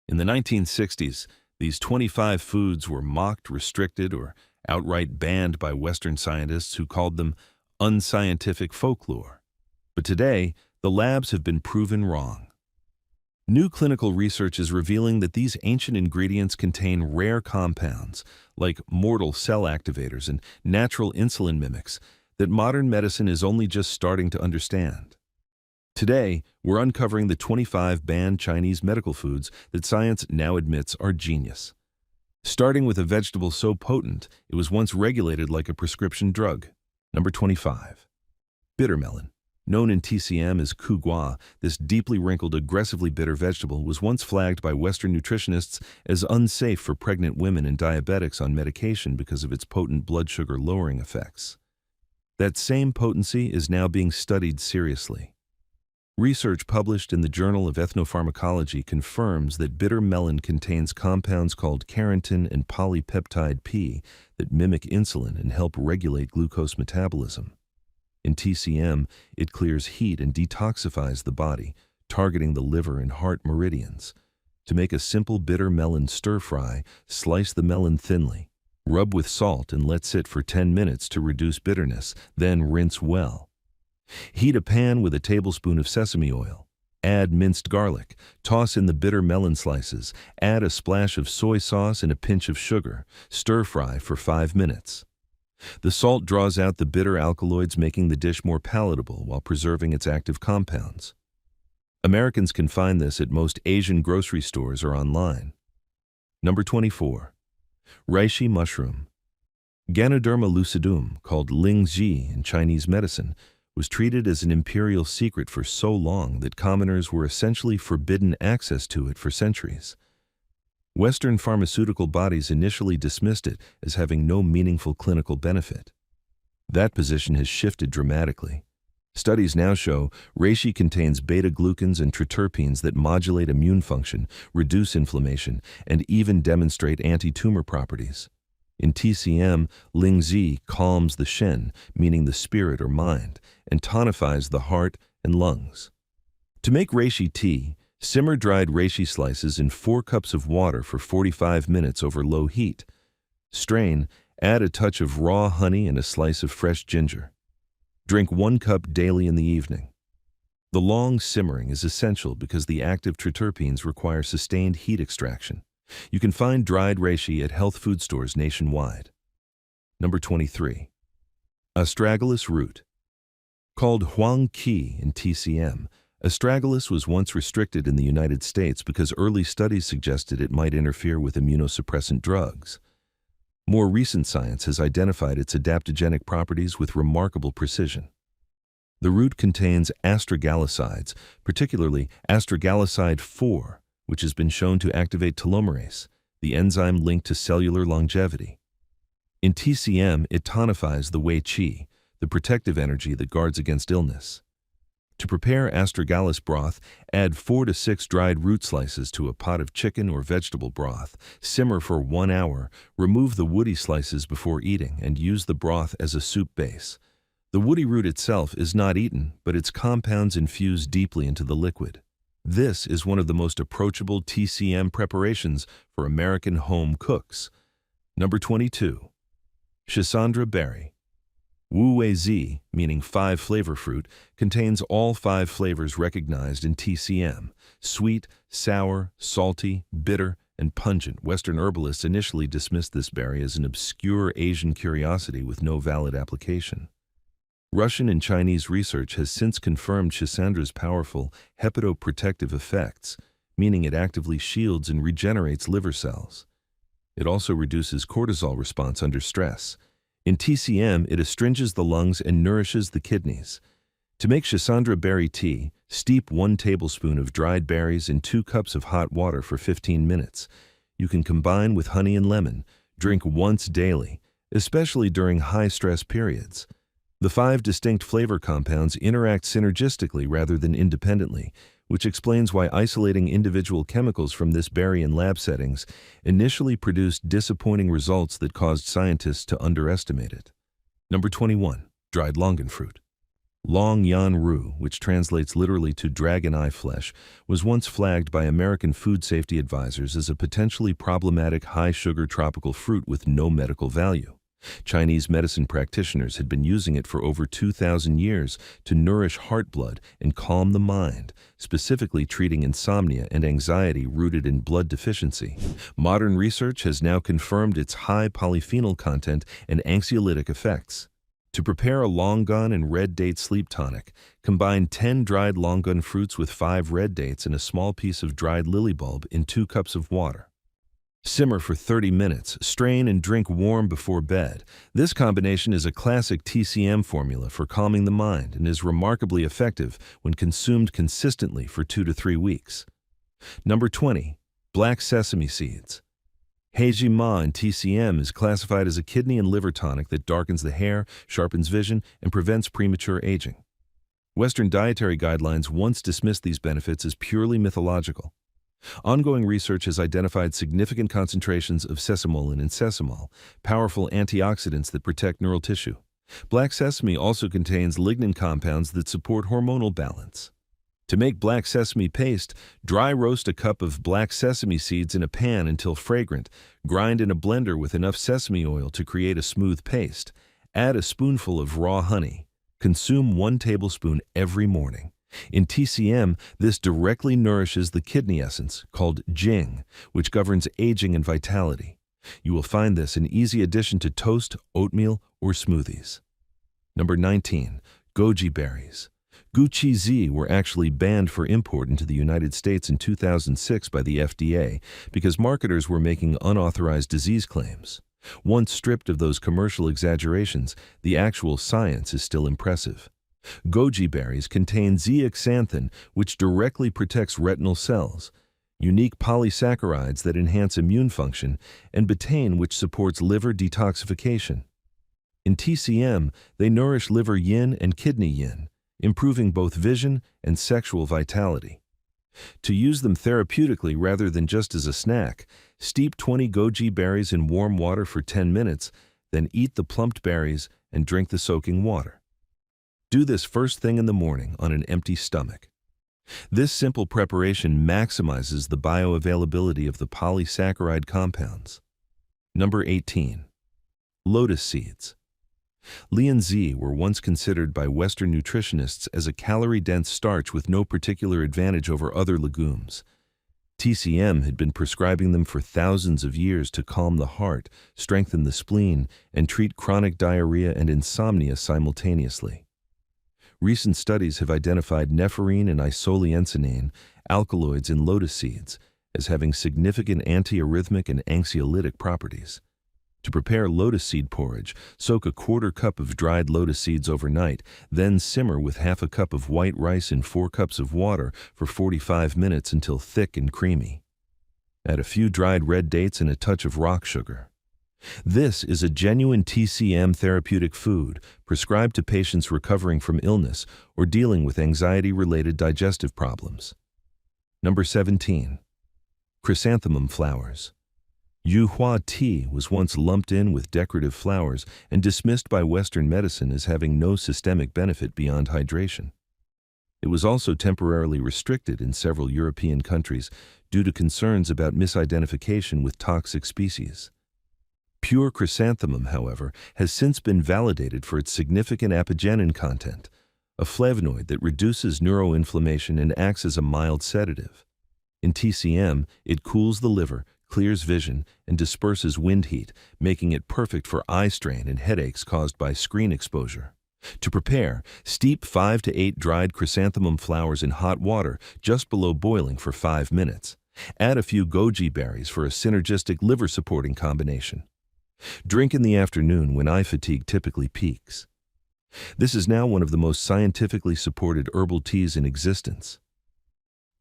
In the 1960s, these 25 foods were mocked, restricted, or outright banned by Western scientists who called them unscientific folklore. But today, the labs have been proven wrong. New clinical research is revealing that these ancient ingredients contain rare compounds, like mortal cell activators and natural insulin mimics, that modern medicine is only just starting to understand. Today, we're uncovering the 25 banned Chinese medical foods that science now admits are genius. Starting with a vegetable so potent, it was once regulated like a prescription drug. Number 25. Bitter melon. Known in TCM as ku gua, this deeply wrinkled, aggressively bitter vegetable was once flagged by Western nutritionists as unsafe for pregnant women and diabetics on medication because of its potent blood sugar lowering effects. That same potency is now being studied seriously. Research published in the Journal of Ethnopharmacology confirms that bitter melon contains compounds called carnitine and polypeptide P that mimic insulin and help regulate glucose metabolism. In TCM, it clears heat and detoxifies the body, targeting the liver and heart meridians. To make a simple bitter melon stir-fry, slice the melon thinly. Rub with salt and let sit for 10 minutes to reduce bitterness, then rinse well. Heat a pan with a tablespoon of sesame oil. Add minced garlic. Toss in the bitter melon slices. Add a splash of soy sauce and a pinch of sugar. Stir-fry for 5 minutes. The salt draws out the bitter alkaloids, making the dish more palatable while preserving its active compounds. Americans can find this at most Asian grocery stores or online. Number 24. Reishi mushroom. Ganoderma lucidum, called lingzhi in Chinese medicine, was treated as an imperial secret for so long that commoners were essentially forbidden access to it for centuries. Western pharmaceutical bodies initially dismissed it as having no meaningful clinical benefit. That position has shifted dramatically. Studies now show reishi contains beta-glucans and triterpenes that modulate immune function, reduce inflammation, and even demonstrate anti-tumor properties. In TCM, lingzhi calms the shen, meaning the spirit or mind, and tonifies the heart and lungs. To make reishi tea, simmer dried reishi slices in 4 cups of water for 45 minutes over low heat. Strain, add a touch of raw honey and a slice of fresh ginger. Drink 1 cup daily in the evening. The long simmering is essential because the active triterpenes require sustained heat extraction. You can find dried reishi at health food stores nationwide. Number 23. Astragalus root. Called huang qi in TCM, Astragalus was once restricted in the United States because early studies suggested it might interfere with immunosuppressant drugs. More recent science has identified its adaptogenic properties with remarkable precision. The root contains astragalusides, particularly astragaluside 4, which has been shown to activate telomerase, the enzyme linked to cellular longevity. In TCM, it tonifies the wei qi, the protective energy that guards against illness. To prepare astragalus broth, add 4 to 6 dried root slices to a pot of chicken or vegetable broth. Simmer for 1 hour, remove the woody slices before eating, and use the broth as a soup base. The woody root itself is not eaten, but its compounds infuse deeply into the liquid. This is one of the most approachable TCM preparations for American home cooks. Number 22. Schisandra berry. Wu Wei Zi, meaning 5 flavor fruit, contains all 5 flavors recognized in TCM: sweet, sour, salty, bitter, and pungent. Western herbalists initially dismissed this berry as an obscure Asian curiosity with no valid application. Russian and Chinese research has since confirmed Schisandra's powerful hepatoprotective effects, meaning it actively shields and regenerates liver cells. It also reduces cortisol response under stress. In TCM, it astringes the lungs and nourishes the kidneys. To make Schisandra berry tea, steep 1 tablespoon of dried berries in 2 cups of hot water for 15 minutes. You can combine with honey and lemon. Drink once daily, especially during high-stress periods. The 5 distinct flavor compounds interact synergistically rather than independently, which explains why isolating individual chemicals from this berry in lab settings initially produced disappointing results that caused scientists to underestimate it. Number 21. Dried longan fruit. Longan roux, which translates literally to dragon eye flesh, was once flagged by American food safety advisors as a potentially problematic high-sugar tropical fruit with no medical value. Chinese medicine practitioners had been using it for over 2,000 years to nourish heart blood and calm the mind, specifically treating insomnia and anxiety rooted in blood deficiency. Modern research has now confirmed its high polyphenol content and anxiolytic effects. To prepare a longan and red date sleep tonic, combine 10 dried longan fruits with 5 red dates and a small piece of dried lily bulb in 2 cups of water. Simmer for 30 minutes, strain and drink warm before bed. This combination is a classic TCM formula for calming the mind and is remarkably effective when consumed consistently for 2 to 3 weeks. Number 20. Black sesame seeds. Heiji Ma in TCM is classified as a kidney and liver tonic that darkens the hair, sharpens vision, and prevents premature aging. Western dietary guidelines once dismissed these benefits as purely mythological. Ongoing research has identified significant concentrations of sesamolin and sesamol, powerful antioxidants that protect neural tissue. Black sesame also contains lignin compounds that support hormonal balance. To make black sesame paste, dry roast a cup of black sesame seeds in a pan until fragrant. Grind in a blender with enough sesame oil to create a smooth paste. Add a spoonful of raw honey. Consume 1 tablespoon every morning. In TCM, this directly nourishes the kidney essence, called Jing, which governs aging and vitality. You will find this an easy addition to toast, oatmeal, or smoothies. Number 19. Goji berries. Goji were actually banned for import into the United States in 2006 by the FDA because marketers were making unauthorized disease claims. Once stripped of those commercial exaggerations, the actual science is still impressive. Goji berries contain zeaxanthin, which directly protects retinal cells, unique polysaccharides that enhance immune function, and betaine, which supports liver detoxification. In TCM, they nourish liver yin and kidney yin, improving both vision and sexual vitality. To use them therapeutically rather than just as a snack, steep 20 goji berries in warm water for 10 minutes, then eat the plumped berries and drink the soaking water. Do this first thing in the morning on an empty stomach. This simple preparation maximizes the bioavailability of the polysaccharide compounds. Number 18. Lotus seeds. Linzi were once considered by Western nutritionists as a calorie-dense starch with no particular advantage over other legumes. TCM had been prescribing them for thousands of years to calm the heart, strengthen the spleen, and treat chronic diarrhea and insomnia simultaneously. Recent studies have identified nephrine and isoleucinane, alkaloids in lotus seeds, as having significant antiarrhythmic and anxiolytic properties. To prepare lotus seed porridge, soak a 1/4 cup of dried lotus seeds overnight, then simmer with 1/2 cup of white rice in 4 cups of water for 45 minutes until thick and creamy. Add a few dried red dates and a touch of rock sugar. This is a genuine TCM therapeutic food prescribed to patients recovering from illness or dealing with anxiety-related digestive problems. Number 17. Chrysanthemum flowers. Yuhua tea was once lumped in with decorative flowers and dismissed by Western medicine as having no systemic benefit beyond hydration. It was also temporarily restricted in several European countries due to concerns about misidentification with toxic species. Pure chrysanthemum, however, has since been validated for its significant apigenin content, a flavonoid that reduces neuroinflammation and acts as a mild sedative. In TCM, it cools the liver, clears vision, and disperses wind heat, making it perfect for eye strain and headaches caused by screen exposure. To prepare, steep 5 to 8 dried chrysanthemum flowers in hot water just below boiling for 5 minutes. Add a few goji berries for a synergistic liver-supporting combination. Drink in the afternoon when eye fatigue typically peaks. This is now one of the most scientifically supported herbal teas in existence.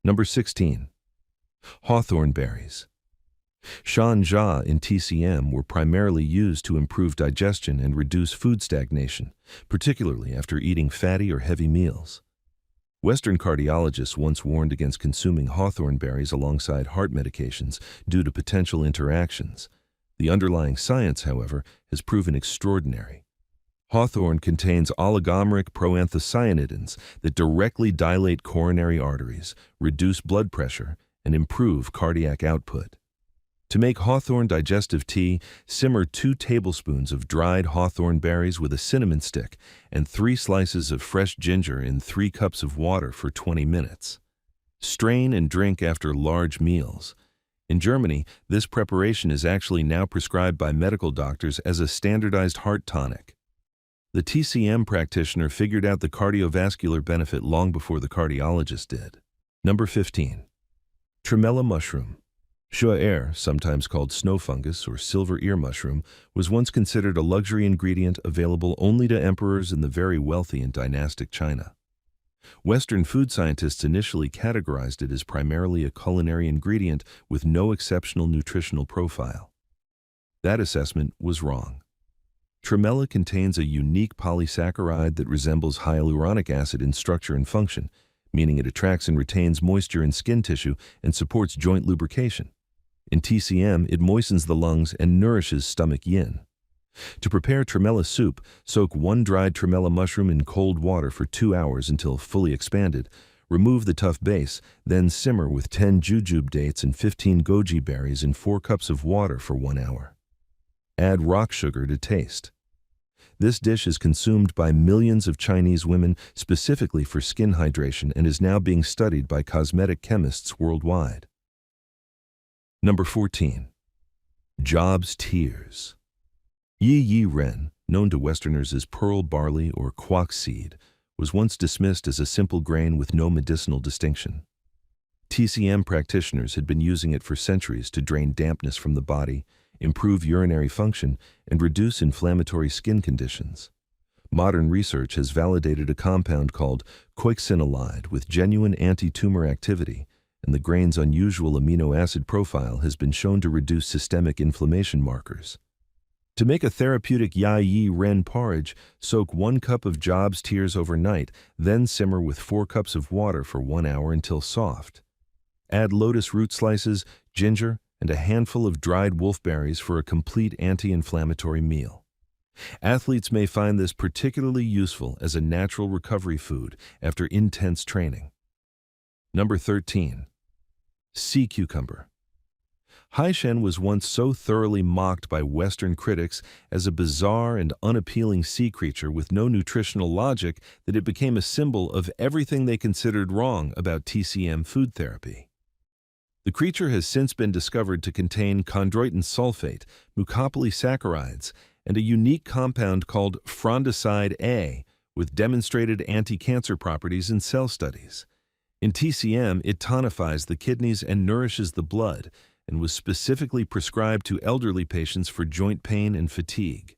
Number 16. Hawthorn berries. Shanja in TCM were primarily used to improve digestion and reduce food stagnation, particularly after eating fatty or heavy meals. Western cardiologists once warned against consuming hawthorn berries alongside heart medications due to potential interactions. The underlying science, however, has proven extraordinary. Hawthorn contains oligomeric proanthocyanidins that directly dilate coronary arteries, reduce blood pressure, and improve cardiac output. To make hawthorn digestive tea, simmer 2 tablespoons of dried hawthorn berries with a cinnamon stick and 3 slices of fresh ginger in 3 cups of water for 20 minutes. Strain and drink after large meals. In Germany, this preparation is actually now prescribed by medical doctors as a standardized heart tonic. The TCM practitioner figured out the cardiovascular benefit long before the cardiologist did. Number 15. Tremella mushroom. Pu-erh, sometimes called snow fungus or silver ear mushroom, was once considered a luxury ingredient available only to emperors in the very wealthy in dynastic China. Western food scientists initially categorized it as primarily a culinary ingredient with no exceptional nutritional profile. That assessment was wrong. Tremella contains a unique polysaccharide that resembles hyaluronic acid in structure and function, meaning it attracts and retains moisture in skin tissue and supports joint lubrication. In TCM, it moistens the lungs and nourishes stomach yin. To prepare tremella soup, soak 1 dried tremella mushroom in cold water for 2 hours until fully expanded. Remove the tough base, then simmer with 10 jujube dates and 15 goji berries in 4 cups of water for 1 hour. Add rock sugar to taste. This dish is consumed by millions of Chinese women specifically for skin hydration and is now being studied by cosmetic chemists worldwide. Number 14. Job's tears. Yi Ren, known to Westerners as pearl barley or quack seed, was once dismissed as a simple grain with no medicinal distinction. TCM practitioners had been using it for centuries to drain dampness from the body, improve urinary function, and reduce inflammatory skin conditions. Modern research has validated a compound called quiccinolide with genuine anti-tumor activity, and the grain's unusual amino acid profile has been shown to reduce systemic inflammation markers. To make a therapeutic Yi Ren porridge, soak 1 cup of Job's tears overnight, then simmer with 4 cups of water for 1 hour until soft. Add lotus root slices, ginger, and a handful of dried wolfberries for a complete anti-inflammatory meal. Athletes may find this particularly useful as a natural recovery food after intense training. Number 13. Sea cucumber. Haishen was once so thoroughly mocked by Western critics as a bizarre and unappealing sea creature with no nutritional logic that it became a symbol of everything they considered wrong about TCM food therapy. The creature has since been discovered to contain chondroitin sulfate, mucopolysaccharides, and a unique compound called frondicide A with demonstrated anti-cancer properties in cell studies. In TCM, it tonifies the kidneys and nourishes the blood, and was specifically prescribed to elderly patients for joint pain and fatigue.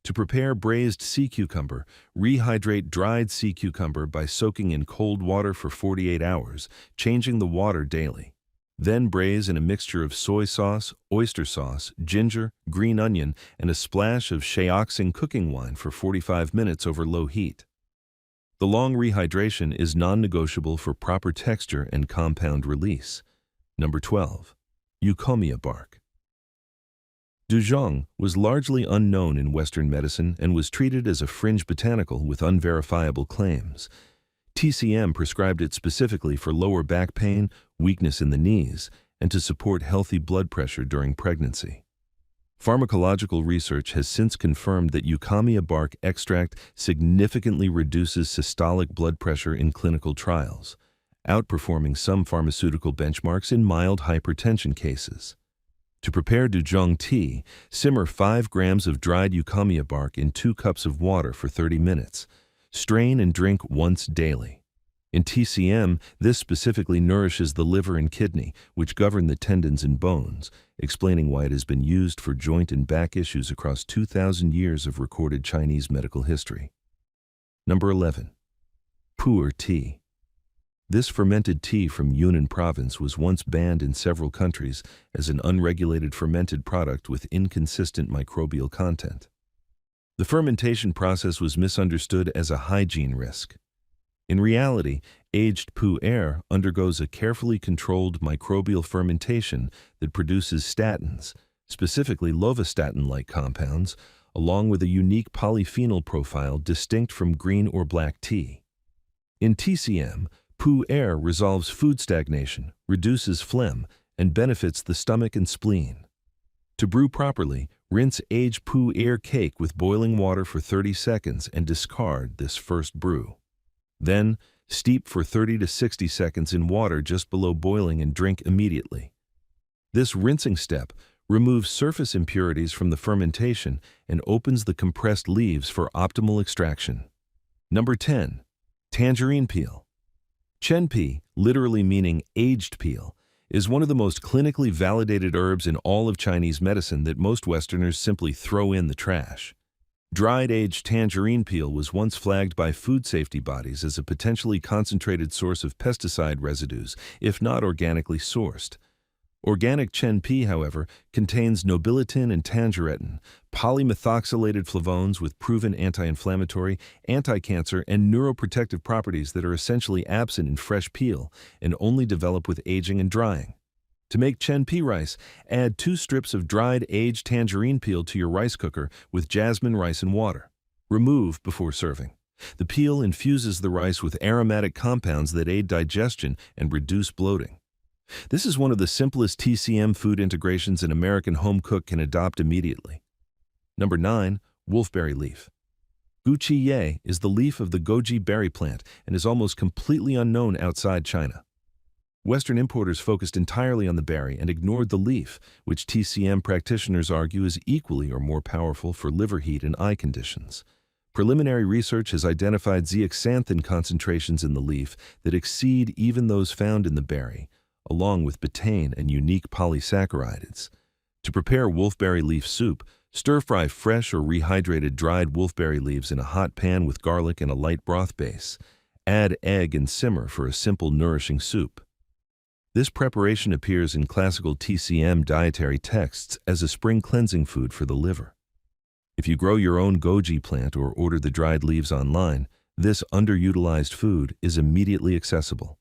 To prepare braised sea cucumber, rehydrate dried sea cucumber by soaking in cold water for 48 hours, changing the water daily. Then braise in a mixture of soy sauce, oyster sauce, ginger, green onion, and a splash of Shaoxing cooking wine for 45 minutes over low heat. The long rehydration is non-negotiable for proper texture and compound release. Number 12. Eucommia bark. Duzhong was largely unknown in Western medicine and was treated as a fringe botanical with unverifiable claims. TCM prescribed it specifically for lower back pain, weakness in the knees, and to support healthy blood pressure during pregnancy. Pharmacological research has since confirmed that Eucommia bark extract significantly reduces systolic blood pressure in clinical trials, outperforming some pharmaceutical benchmarks in mild hypertension cases. To prepare Duzhong tea, simmer 5 grams of dried Eucommia bark in 2 cups of water for 30 minutes. Strain and drink once daily. In TCM, this specifically nourishes the liver and kidney, which govern the tendons and bones, explaining why it has been used for joint and back issues across 2,000 years of recorded Chinese medical history. Number 11. Pu-erh tea. This fermented tea from Yunnan province was once banned in several countries as an unregulated fermented product with inconsistent microbial content. The fermentation process was misunderstood as a hygiene risk. In reality, aged Pu-erh undergoes a carefully controlled microbial fermentation that produces statins, specifically lovastatin-like compounds, along with a unique polyphenol profile distinct from green or black tea. In TCM, Pu-erh resolves food stagnation, reduces phlegm, and benefits the stomach and spleen. To brew properly, rinse aged Pu-erh cake with boiling water for 30 seconds and discard this first brew. Then, steep for 30 to 60 seconds in water just below boiling and drink immediately. This rinsing step removes surface impurities from the fermentation and opens the compressed leaves for optimal extraction. Number 10. Tangerine peel. Chenpi, literally meaning aged peel, is one of the most clinically validated herbs in all of Chinese medicine that most Westerners simply throw in the trash. Dried aged tangerine peel was once flagged by food safety bodies as a potentially concentrated source of pesticide residues, if not organically sourced. Organic Chenpi, however, contains nobiletin and tangeretin, polymethoxylated flavones with proven anti-inflammatory, anti-cancer, and neuroprotective properties that are essentially absent in fresh peel and only develop with aging and drying. To make Chenpi rice, add 2 strips of dried aged tangerine peel to your rice cooker with jasmine rice and water. Remove before serving. The peel infuses the rice with aromatic compounds that aid digestion and reduce bloating. This is one of the simplest TCM food integrations an American home cook can adopt immediately. Number 9. Wolfberry leaf. Goji is the leaf of the Goji berry plant and is almost completely unknown outside China. Western importers focused entirely on the berry and ignored the leaf, which TCM practitioners argue is equally or more powerful for liver heat and eye conditions. Preliminary research has identified zeaxanthin concentrations in the leaf that exceed even those found in the berry, along with betaine and unique polysaccharides. To prepare wolfberry leaf soup, stir-fry fresh or rehydrated dried wolfberry leaves in a hot pan with garlic and a light broth base. Add egg and simmer for a simple, nourishing soup. This preparation appears in classical TCM dietary texts as a spring cleansing food for the liver. If you grow your own goji plant or order the dried leaves online, this underutilized food is immediately accessible.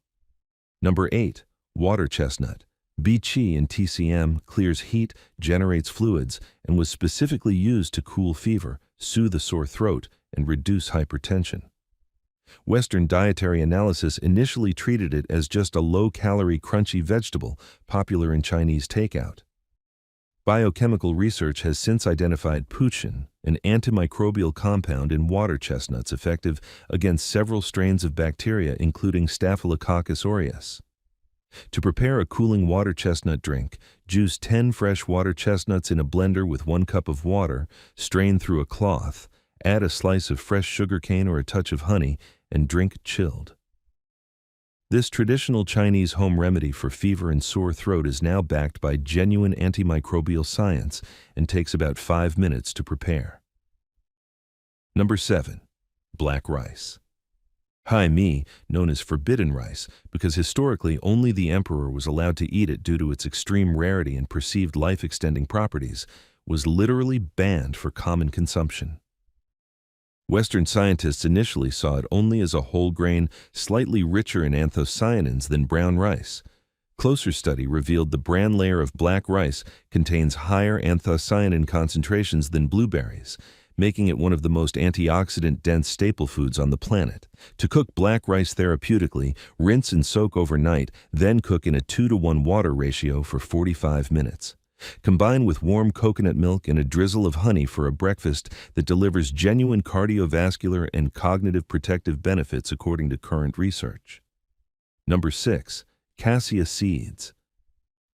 Number 8. Water chestnut. Bichi in TCM clears heat, generates fluids, and was specifically used to cool fever, soothe a sore throat, and reduce hypertension. Western dietary analysis initially treated it as just a low-calorie, crunchy vegetable popular in Chinese takeout. Biochemical research has since identified Pu-erh, an antimicrobial compound in water chestnuts effective against several strains of bacteria including Staphylococcus aureus. To prepare a cooling water chestnut drink, juice 10 fresh water chestnuts in a blender with 1 cup of water, strain through a cloth, add a slice of fresh sugarcane or a touch of honey, and drink chilled. This traditional Chinese home remedy for fever and sore throat is now backed by genuine antimicrobial science and takes about 5 minutes to prepare. Number 7. Black rice. Hai mi, known as forbidden rice, because historically only the emperor was allowed to eat it due to its extreme rarity and perceived life-extending properties, was literally banned for common consumption. Western scientists initially saw it only as a whole grain, slightly richer in anthocyanins than brown rice. Closer study revealed the bran layer of black rice contains higher anthocyanin concentrations than blueberries, making it one of the most antioxidant-dense staple foods on the planet. To cook black rice therapeutically, rinse and soak overnight, then cook in a 2-to-1 water ratio for 45 minutes. Combine with warm coconut milk and a drizzle of honey for a breakfast that delivers genuine cardiovascular and cognitive protective benefits according to current research. Number 6. Cassia seeds.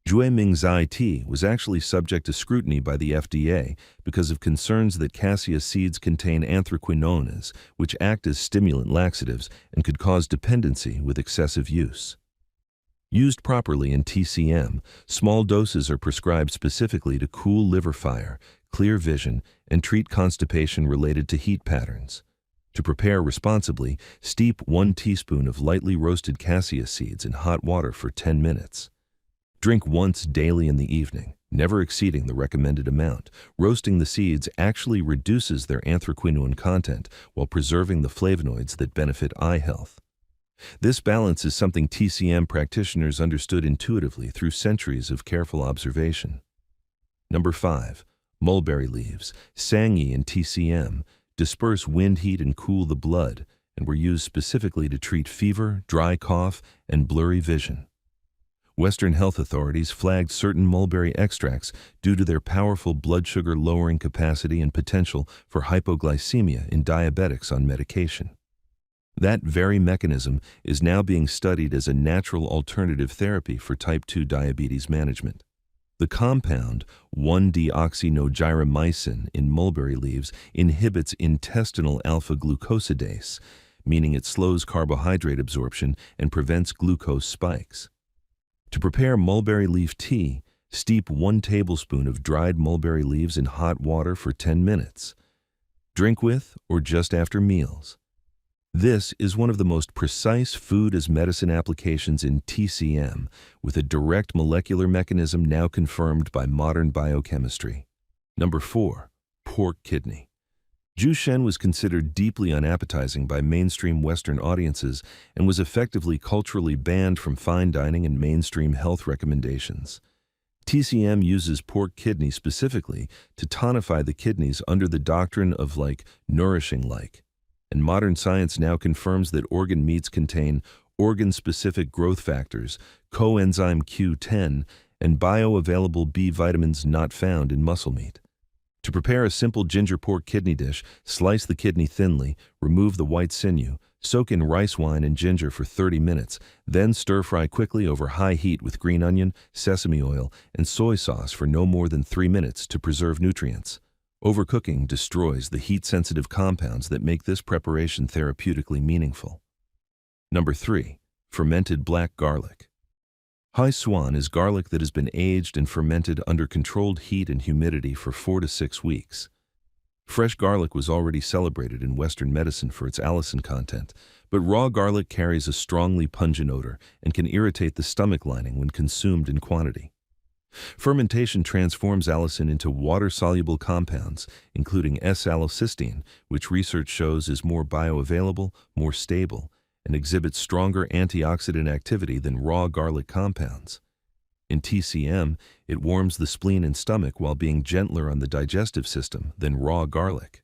Zhuemingzai tea was actually subject to scrutiny by the FDA because of concerns that cassia seeds contain anthraquinones, which act as stimulant laxatives and could cause dependency with excessive use. Used properly in TCM, small doses are prescribed specifically to cool liver fire, clear vision, and treat constipation related to heat patterns. To prepare responsibly, steep 1 teaspoon of lightly roasted cassia seeds in hot water for 10 minutes. Drink once daily in the evening, never exceeding the recommended amount. Roasting the seeds actually reduces their anthraquinone content while preserving the flavonoids that benefit eye health. This balance is something TCM practitioners understood intuitively through centuries of careful observation. Number 5. Mulberry leaves, sangi and TCM, disperse wind heat and cool the blood, and were used specifically to treat fever, dry cough, and blurry vision. Western health authorities flagged certain mulberry extracts due to their powerful blood sugar lowering capacity and potential for hypoglycemia in diabetics on medication. That very mechanism is now being studied as a natural alternative therapy for type 2 diabetes management. The compound 1-deoxynogyramycin in mulberry leaves inhibits intestinal alpha-glucosidase, meaning it slows carbohydrate absorption and prevents glucose spikes. To prepare mulberry leaf tea, steep 1 tablespoon of dried mulberry leaves in hot water for 10 minutes. Drink with or just after meals. This is one of the most precise food as medicine applications in TCM, with a direct molecular mechanism now confirmed by modern biochemistry. Number 4. Pork kidney. Jushen was considered deeply unappetizing by mainstream Western audiences and was effectively culturally banned from fine dining and mainstream health recommendations. TCM uses pork kidney specifically to tonify the kidneys under the doctrine of nourishing. And modern science now confirms that organ meats contain organ-specific growth factors, coenzyme Q10, and bioavailable B vitamins not found in muscle meat. To prepare a simple ginger pork kidney dish, slice the kidney thinly, remove the white sinew, soak in rice wine and ginger for 30 minutes, then stir-fry quickly over high heat with green onion, sesame oil, and soy sauce for no more than 3 minutes to preserve nutrients. Overcooking destroys the heat-sensitive compounds that make this preparation therapeutically meaningful. Number 3. Fermented black garlic. Hai Suan is garlic that has been aged and fermented under controlled heat and humidity for 4 to 6 weeks. Fresh garlic was already celebrated in Western medicine for its allicin content, but raw garlic carries a strongly pungent odor and can irritate the stomach lining when consumed in quantity. Fermentation transforms allicin into water-soluble compounds, including S-allocysteine, which research shows is more bioavailable, more stable, and exhibits stronger antioxidant activity than raw garlic compounds. In TCM, it warms the spleen and stomach while being gentler on the digestive system than raw garlic.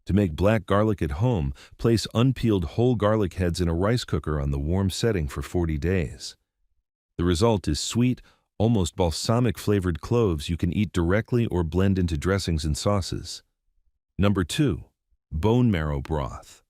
To make black garlic at home, place unpeeled whole garlic heads in a rice cooker on the warm setting for 40 days. The result is sweet, almost balsamic-flavored cloves you can eat directly or blend into dressings and sauces. Number 2. Bone marrow broth.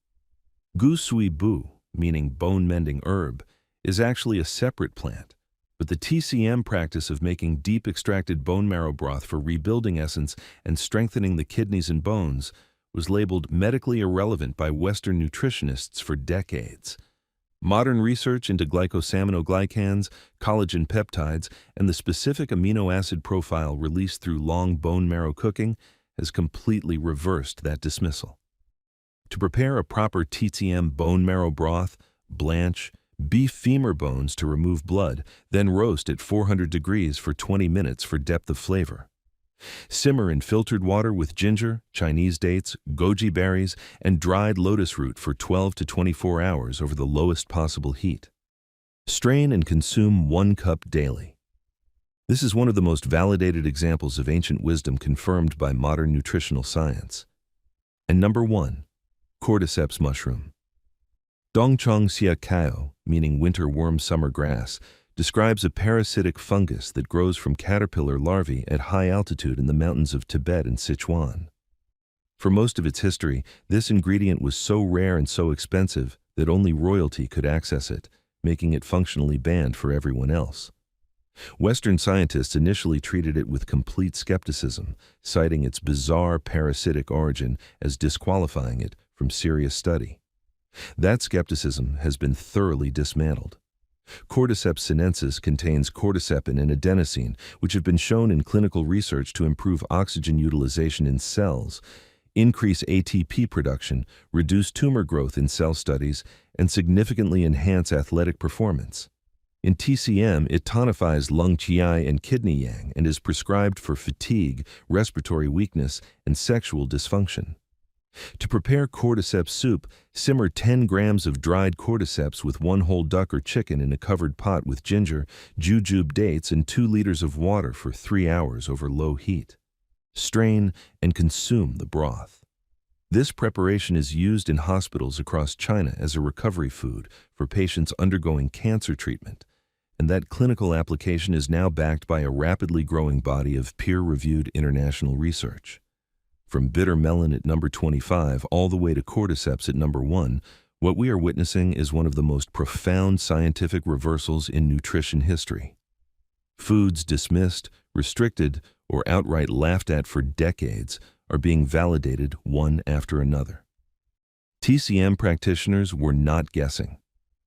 Gu Sui Bu, meaning bone-mending herb, is actually a separate plant, but the TCM practice of making deep extracted bone marrow broth for rebuilding essence and strengthening the kidneys and bones was labeled medically irrelevant by Western nutritionists for decades. Modern research into glycosaminoglycans, collagen peptides, and the specific amino acid profile released through long bone marrow cooking has completely reversed that dismissal. To prepare a proper TCM bone marrow broth, blanch beef femur bones to remove blood, then roast at 400 degrees for 20 minutes for depth of flavor. Simmer in filtered water with ginger, Chinese dates, goji berries, and dried lotus root for 12 to 24 hours over the lowest possible heat. Strain and consume 1 cup daily. This is one of the most validated examples of ancient wisdom confirmed by modern nutritional science. And number 1. Cordyceps mushroom. Dongchong Xia Kao, meaning winter worm summer grass, describes a parasitic fungus that grows from caterpillar larvae at high altitude in the mountains of Tibet and Sichuan. For most of its history, this ingredient was so rare and so expensive that only royalty could access it, making it functionally banned for everyone else. Western scientists initially treated it with complete skepticism, citing its bizarre parasitic origin as disqualifying it from serious study. That skepticism has been thoroughly dismantled. Cordyceps sinensis contains cordycepin and adenosine, which have been shown in clinical research to improve oxygen utilization in cells, increase ATP production, reduce tumor growth in cell studies, and significantly enhance athletic performance. In TCM, it tonifies lung qi and kidney yang and is prescribed for fatigue, respiratory weakness, and sexual dysfunction. To prepare cordyceps soup, simmer 10 grams of dried cordyceps with 1 whole duck or chicken in a covered pot with ginger, jujube dates, and 2 liters of water for 3 hours over low heat. strain, and consume the broth. This preparation is used in hospitals across China as a recovery food for patients undergoing cancer treatment, and that clinical application is now backed by a rapidly growing body of peer-reviewed international research. From bitter melon at number 25 all the way to Cordyceps at number 1, what we are witnessing is one of the most profound scientific reversals in nutrition history. Foods dismissed, restricted, or outright laughed at for decades are being validated one after another. TCM practitioners were not guessing.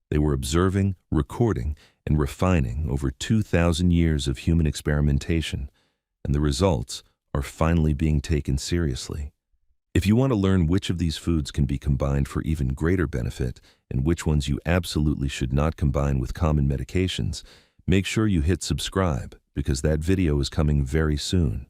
They were observing, recording, and refining over 2,000 years of human experimentation, and the results are finally being taken seriously. If you want to learn which of these foods can be combined for even greater benefit and which ones you absolutely should not combine with common medications, make sure you hit subscribe because that video is coming very soon.